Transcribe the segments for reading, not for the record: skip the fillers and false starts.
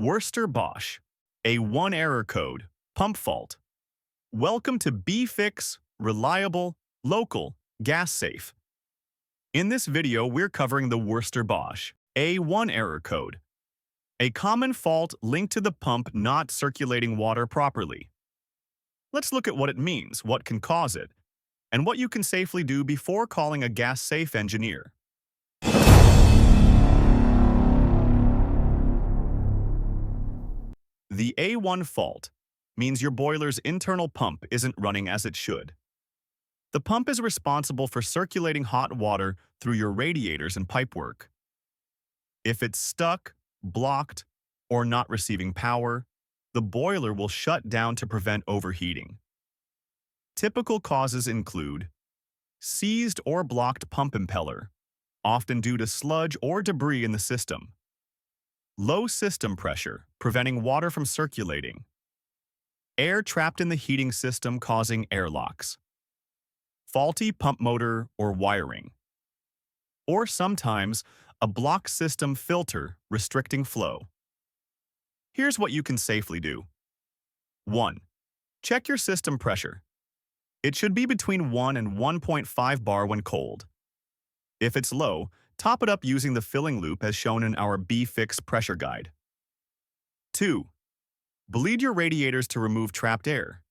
Worcester Bosch A1 error code, pump fault. Welcome to BeFix, reliable, local, gas safe. In this video, we're covering the Worcester Bosch A1 error code, a common fault linked to the pump not circulating water properly. Let's look at what it means, what can cause it, and what you can safely do before calling a gas-safe engineer. The A1 fault means your boiler's internal pump isn't running as it should. The pump is responsible for circulating hot water through your radiators and pipework. If it's stuck, blocked, or not receiving power, the boiler will shut down to prevent overheating. Typical causes include seized or blocked pump impeller, often due to sludge or debris in the system. Low system pressure, preventing water from circulating. Air trapped in the heating system causing airlocks. Faulty pump motor or wiring. Or sometimes, a blocked system filter restricting flow. Here's what you can safely do. 1. Check your system pressure. It should be between 1 and 1.5 bar when cold. If it's low, top it up using the filling loop as shown in our BeFix pressure guide. 2. Bleed your radiators to remove trapped air.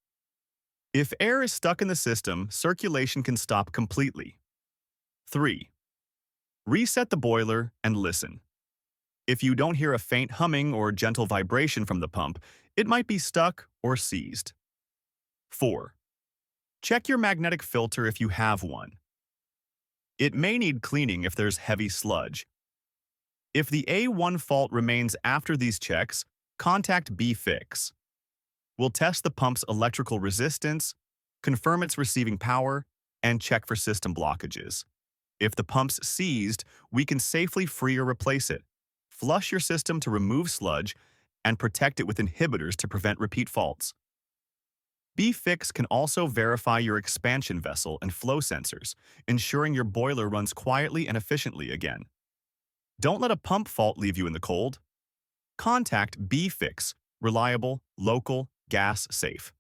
If air is stuck in the system, circulation can stop completely. 3. Reset the boiler and listen. If you don't hear a faint humming or gentle vibration from the pump, it might be stuck or seized. 4. Check your magnetic filter if you have one. It may need cleaning if there's heavy sludge. If the A1 fault remains after these checks, contact BeFix. We'll test the pump's electrical resistance, confirm it's receiving power, and check for system blockages. If the pump's seized, we can safely free or replace it. Flush your system to remove sludge and protect it with inhibitors to prevent repeat faults. BeFix can also verify your expansion vessel and flow sensors, ensuring your boiler runs quietly and efficiently again. Don't let a pump fault leave you in the cold. Contact BeFix, reliable, local, gas safe.